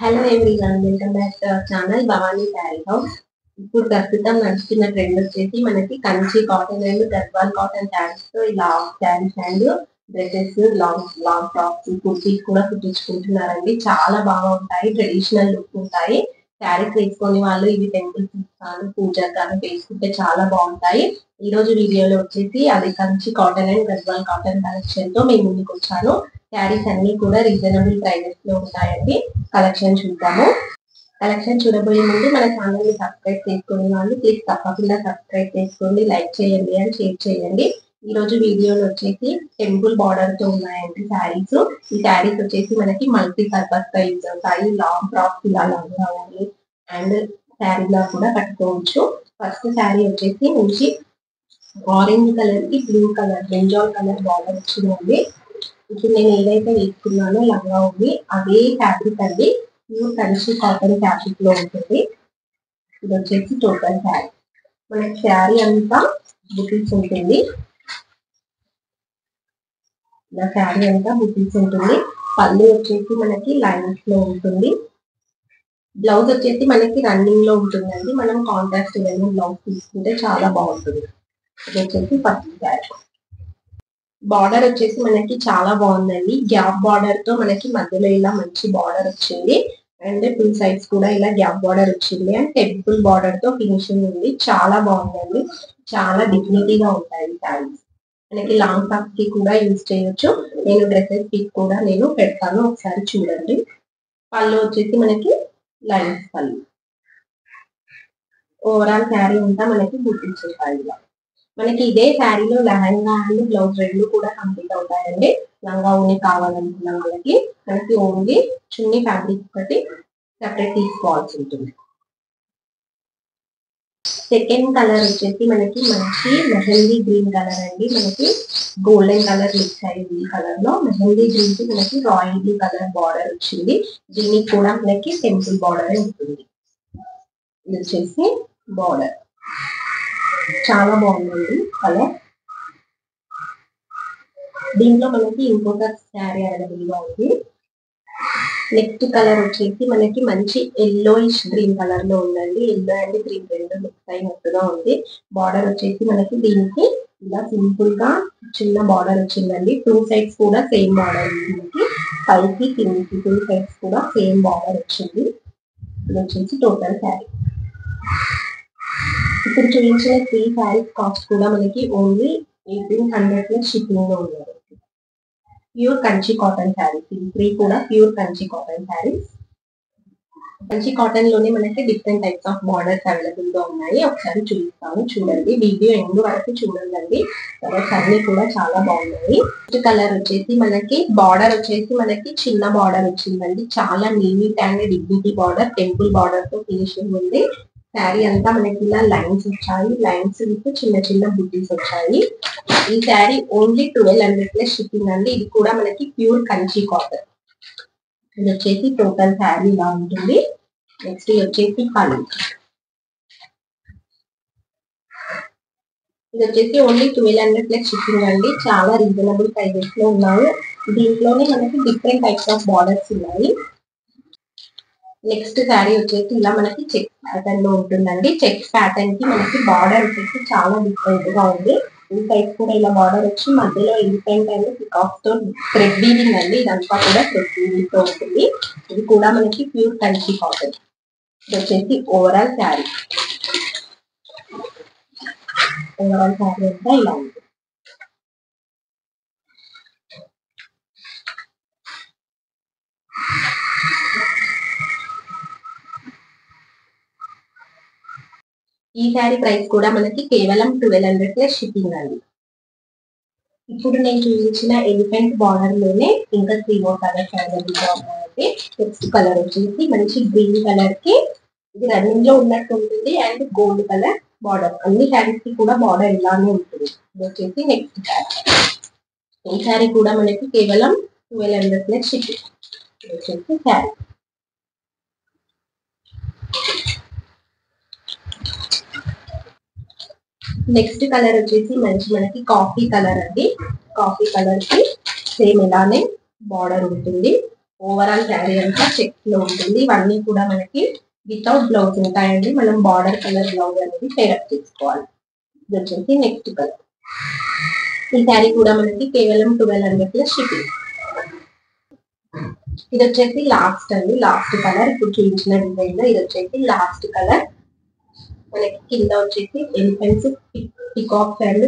Hello everyone, welcome back to our channel Bhavani sari house. ఇప్పుడు ప్రస్తుతం నడుస్తున్న ట్రెండ్ వచ్చేసి మనకి Kanchi cotton and Gadwal cotton saris తో ఇలా saris and dresses, long long frocks, kurtis కూడా కుట్టించుకుంటున్నారండి. చాలా బాగా ఉంటాయి, ట్రెడిషనల్ లుక్ ఉంటాయి. శారీస్ వేసుకొని వాళ్ళు ఇవి టెంపుల్స్ కానీ పూజ కానీ వేసుకుంటే చాలా బాగుంటాయి. ఈ రోజు వీడియోలో వచ్చేసి అది Kanchi cotton and Gadwal cotton collection తో మేము ముందుకు వచ్చాను. శారీస్ అన్ని కూడా రీజనబుల్ ప్రైజెస్ లో ఉంటాయండి. కలెక్షన్ చూద్దాము. కలెక్షన్ చూడబోయే ముందు మన ఛానల్ ని సబ్స్క్రైబ్ చేసుకునే వాళ్ళు ప్లీజ్ తప్పకుండా సబ్స్క్రైబ్ చేసుకోండి, లైక్ చేయండి అండ్ షేర్ చేయండి. ఈ రోజు వీడియోలో వచ్చేసి టెంపుల్ బార్డర్ తో ఉన్నాయండి శారీస్. ఈ శారీస్ వచ్చేసి మనకి మల్టీ పర్పస్ గా యూజ్ అవుతాయి. లాంగ్ ఫ్రాక్స్ ఇలా లాంగ్ కావాలి అండ్ శారీలా కూడా కట్టుకోవచ్చు. ఫస్ట్ శారీ వచ్చేసి మంచి ఆరెంజ్ కలర్ కి blue colour brinjal colour border వచ్చిందండి. ఇప్పుడు నేను ఏదైతే వేసుకున్నానో లంగా ఉంది అదే ఫ్యాబ్రిక్ అండి. ప్యూర్ కంచి కాటన్ ఫ్యాబ్రిక్ లో ఉంటుంది. ఇది వచ్చేసి టోటల్ శారీ. మనకి శారీ అంతా బుటీస్ ఉంటుంది. ఇలా శారీ అంతా బుటీస్ ఉంటుంది. పళ్ళు వచ్చేసి మనకి లైన్స్ లో ఉంటుంది. బ్లౌజ్ వచ్చేసి మనకి రన్నింగ్ లో ఉంటుందండి. మనం కాంట్రాస్ట్ బ్లౌజ్ తీసుకుంటే చాలా బాగుంటుంది. ఇది వచ్చేసి ఫస్ట్ శారీ. బార్డర్ వచ్చేసి మనకి చాలా బాగుందండి. గ్యాప్ బార్డర్ తో మనకి మధ్యలో ఇలా మంచి బార్డర్ వచ్చింది అండ్ టూ సైడ్స్ కూడా ఇలా గ్యాప్ బార్డర్ వచ్చింది అండ్ టెంపుల్ బార్డర్ తో ఫినిషింగ్ ఉంది. చాలా బాగుందండి. చాలా డిగ్నిటీగా ఉంటాయి శారీస్. మనకి లాంగ్ టాప్ కి కూడా యూజ్ చేయొచ్చు. నేను డ్రెస్సెస్ కి కూడా నేను పెడతాను, ఒకసారి చూడండి. పళ్ళు వచ్చేసి మనకి లైన్స్ పళ్ళు. ఓవరాల్ శారీ అంతా మనకి గుర్తించేస్తాయి. మనకి ఇదే శారీలో లెహంగా అండ్ బ్లౌజ్ రెండు కూడా కంప్లీట్ అవుతాయండి. లంగా ఓని కావాలనుకున్న వాళ్ళకి మనకి ఓన్లీ చున్నీ ఫ్యాబ్రిక్ ఒకటి సెపరేట్ తీసుకోవాల్సి ఉంటుంది. సెకండ్ కలర్ వచ్చేసి మనకి మంచి మెహందీ గ్రీన్ కలర్ అండి. మనకి గోల్డెన్ కలర్ మిక్స్ అయింది. ఈ కలర్ లో మెహందీ గ్రీన్ కి మనకి రాయల్ బ్లూ కలర్ బార్డర్ వచ్చింది. దీనికి కూడా మనకి టెంపుల్ బార్డర్ ఉంటుంది. ఇది వచ్చేసి బార్డర్ చాలా బాగుందండి కలర్. దీంట్లో మనకి ఇంకొక శారీ అవైలబుల్ గా ఉంది. నెక్స్ట్ కలర్ వచ్చేసి మనకి మంచి ఎల్లోయిష్ గ్రీన్ కలర్ లో ఉందండి. ఎల్లో అండ్ గ్రీన్ రెండు మిక్స్ అయినట్టుగా ఉంది. బార్డర్ వచ్చేసి మనకి దీనికి ఇలా సింపుల్ గా చిన్న బార్డర్ వచ్చిందండి. టూ సైడ్స్ కూడా సేమ్ బార్డర్ ఉంది. మనకి పైకి కిందికి టూ సైడ్స్ కూడా సేమ్ బార్డర్ వచ్చింది. ఇది వచ్చేసి టోటల్ శారీ. ఇప్పుడు చూపించిన 3 శారీస్ కాస్ట్ కూడా మనకి ఓన్లీ 1800 షిప్పింగ్ లో ఉన్నారు. Pure Kanchi cotton saris. ఇది 3 కూడా pure Kanchi cotton saris. Kanchi cotton లోనే మనకి different types of borders available గా ఉన్నాయి. ఒకసారి చూపిస్తాను, చూడండి. వీడియో ఎండ్ వరకు చూడండి. కలర్స్ అన్ని కూడా చాలా బాగున్నాయి. ఫస్ట్ కలర్ వచ్చేసి మనకి బార్డర్ వచ్చేసి మనకి చిన్న బార్డర్ వచ్చిందండి. చాలా neat and dignity border, temple border తో ఫినిషింగ్ ఉంది. శారీ అంతా మనకి ఇలా లైన్స్ వచ్చాయి. లైన్స్ విత్ చిన్న చిన్న బుటీస్ వచ్చాయి. ఈ శారీ ఓన్లీ 1200 షిప్పింగ్ అండి. ఇది కూడా మనకి ప్యూర్ కంచి కాటన్. ఇది వచ్చేసి టోటల్ శారీ ఇలా ఉంటుంది. నెక్స్ట్ వచ్చేసి పళ్ళు. ఇది వచ్చేసి ఓన్లీ 1200 షిప్పింగ్ అండి. చాలా రీజనబుల్ ప్రైజెస్ లో ఉన్నాయి. దీంట్లోనే మనకి డిఫరెంట్ టైప్స్ ఆఫ్ బార్డర్స్ ఉన్నాయి. నెక్స్ట్ శారీ వచ్చేసి ఇలా మనకి చెక్ ప్యాటర్న్ లో ఉంటుందండి. చెక్ ప్యాటర్న్ కి మనకి బార్డర్ వచ్చేసి చాలా డిఫరెంట్ గా ఉంది. ఈ సైడ్ కూడా ఇలా బార్డర్ వచ్చి మధ్యలో ఎలిఫెంట్ అండ్ పికాక్ తో థ్రెడ్ వీవింగ్ అండి. ఇదంతా కూడా థ్రెడ్ వీవింగ్ తో ఉంటుంది. ఇది కూడా మనకి ప్యూర్ కంచి కాటన్. ఇది వచ్చేసి ఓవరాల్ శారీ. ఓవరాల్ శారీ అంతా ఇలా ఉంది. ఈ శారీ ప్రైస్ కూడా మనకి కేవలం 1200 షిప్పింగ్ అండి. ఇప్పుడు నేను చూపించిన ఎలిఫెంట్ బార్డర్ లోనే ఇంకా 3 more కలర్స్ అవైలబుల్ గా ఉన్నాయండి. నెక్స్ట్ కలర్ వచ్చేసి మంచి గ్రీన్ కలర్ కి ఇది రన్నింగ్ లో ఉన్నట్టు ఉంటుంది అండ్ గోల్డ్ కలర్ బార్డర్. అన్ని శారీస్ కి కూడా బార్డర్ ఇలానే ఉంటుంది. ఇది వచ్చేసి నెక్స్ట్ శారీ. ఈ శారీ కూడా మనకి కేవలం 1200 షిప్పింగ్. ఇది వచ్చేసి శారీ. నెక్స్ట్ కలర్ వచ్చేసి మంచి మనకి కాఫీ కలర్ అండి. కాఫీ కలర్ కి సేమ్ ఇలానే బార్డర్ ఉంటుంది. ఓవరాల్ శారీ అంతా చెక్స్ లో ఉంటుంది. ఇవన్నీ కూడా మనకి వితౌట్ బ్లౌజ్ ఉంటాయండి. మనం బార్డర్ కలర్ బ్లౌజ్ అనేది పేరప్ చేసుకోవాలి. ఇది వచ్చేసి నెక్స్ట్ కలర్. ఈ శారీ కూడా మనకి కేవలం 1200 ప్లస్ షిప్పింగ్. ఇది వచ్చేసి లాస్ట్ అండి, లాస్ట్ కలర్. ఇప్పుడు చూపించిన డిజైన్ లో ఇది వచ్చేసి లాస్ట్ కలర్. మనకి కింద వచ్చేసి elephants peacocks and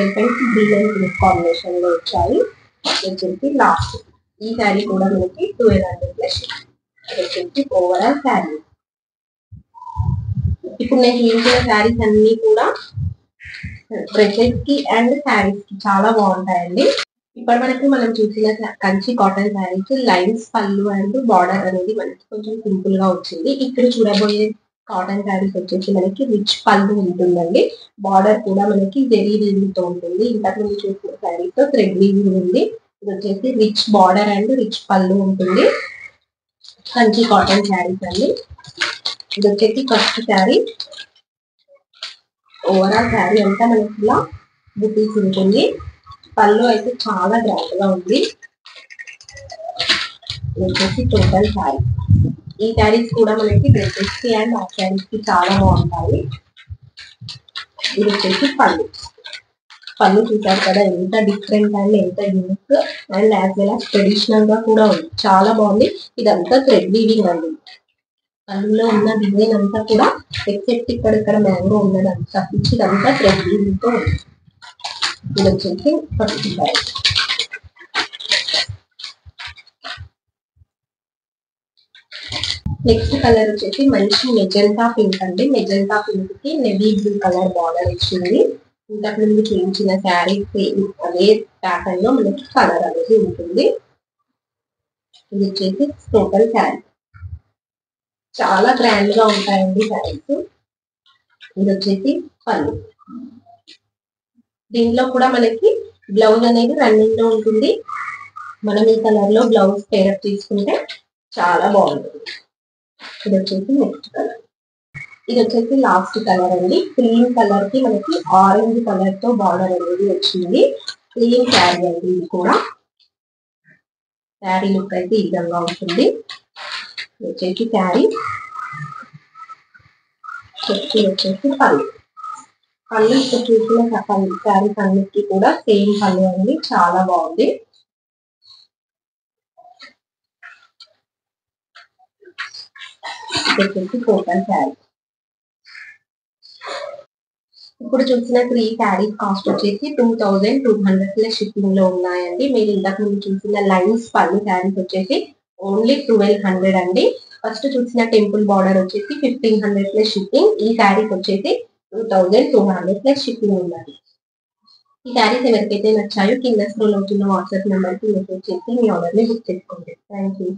elephants green and blue combination లో వచ్చాయి. ఇది వచ్చేసి లాస్ట్. ఈ శారీ కూడా మనకి 1200 ప్లస్. ఇది వచ్చేసి ఓవరాల్ శారీ. ఇప్పుడు నేను చూపించిన శారీస్ అన్ని కూడా డ్రెస్సెస్ కి అండ్ శారీస్ కి చాలా బాగుంటాయండి. ఇప్పటి వరకు మనం చూసిన కంచి కాటన్ శారీస్ లైన్స్ పళ్ళు అండ్ బార్డర్ అనేది మనకి కొంచెం సింపుల్ గా వచ్చింది. ఇక్కడ చూడబోయే కాటన్ శారీస్ వచ్చేసి మనకి రిచ్ పళ్ళు ఉంటుందండి. బార్డర్ కూడా మనకి జెరీ వీవింగ్ తో ఉంటుంది. ఇంతకు ముందు చూసిన శారీస్ తో థ్రెడ్ వీవింగ్ ఉంది. ఇది వచ్చేసి రిచ్ బార్డర్ అండ్ రిచ్ పళ్ళు ఉంటుంది. కంచి కాటన్ శారీస్ అండి. ఇది వచ్చేసి ఫస్ట్ శారీ. ఓవరాల్ శారీ అంతా మనకి ఇలా బుటీస్ ఉంటుంది. పళ్ళు అయితే చాలా గ్రాండ్ గా ఉంది. ఇది వచ్చేసి టోటల్ శారీ. ఈ శారీస్ కూడా మనకి డ్రెస్సెస్ కి అండ్ ఆ శారీస్ కి చాలా బాగుంటాయి. ఇది వచ్చేసి పళ్ళు. పళ్ళు చూసారు కదా ఎంత డిఫరెంట్ అండ్ ఎంత unique and as well as traditional గా కూడా ఉంది. చాలా బాగుంది. ఇదంతా థ్రెడ్ వీవింగ్ అండి. పళ్ళులో ఉన్న డిజైన్ అంతా కూడా ఎక్సెప్ట్ ఇక్కడ మ్యాంగో ఉన్నదంతా ఇదంతా థ్రెడ్ వీవింగ్ తో ఉంది. ఇది వచ్చేసి ఫస్ట్ శారీ. నెక్స్ట్ కలర్ వచ్చేసి మంచి మెజెంటా పింక్ అండి. మెజెంటా పింక్ కి నెవీ బ్లూ కలర్ బార్డర్ వచ్చింది. ఇంతకు ముందు చూపించిన శారీ అదే ప్యాటర్న్ లో మనకి కలర్ అనేది ఉంటుంది. ఇది వచ్చేసి టోటల్ శారీ. చాలా గ్రాండ్ గా ఉంటాయండి శారీస్. ఇది వచ్చేసి పళ్ళు. దీనిలో కూడా మనకి బ్లౌజ్ అనేది రన్నింగ్ లో ఉంటుంది. మనం ఈ కలర్ లో బ్లౌజ్ పేరప్ తీసుకుంటే చాలా బాగుంటుంది. ఇది వచ్చేసి నెక్స్ట్ కలర్. ఇది వచ్చేసి లాస్ట్ కలర్ అండి. క్రీమ్ కలర్ కి మనకి ఆరెంజ్ కలర్ తో బార్డర్ అనేది వచ్చింది. క్రీమ్ శారీ అండి. ఇది కూడా శారీ లుక్ అయితే ఈ విధంగా ఉంటుంది. ఇది వచ్చేసి శారీ. వచ్చేసి పళ్ళు. పళ్ళు ఇక్కడ చూసిన శారీస్ అన్నిటికీ కూడా సేమ్ పళ్ళు అండి. చాలా బాగుంది. వచ్చేసి టోటల్ శారీ. ఇప్పుడు చూసిన 3 శారీస్ కాస్ట్ వచ్చేసి 2200 ప్లస్ షిప్పింగ్ లో ఉన్నాయండి. మీరు ఇంతకు ముందు చూసిన లైన్స్ పళ్ళు శారీస్ వచ్చేసి ఓన్లీ 1200 అండి. ఫస్ట్ చూసిన టెంపుల్ బార్డర్ వచ్చేసి 1500 ప్లస్ షిప్పింగ్. ఈ శారీస్ వచ్చేసి 2200 ప్లస్ షిప్పింగ్ ఉన్నది. ఈ శారీస్ ఎవరికైతే నచ్చాయో కింద స్క్రోల్ అవుతున్న వాట్సాప్ నెంబర్ కి మెసేజ్ చేసి మీ ఆర్డర్ ని బుక్ చేసుకోండి. Thank you.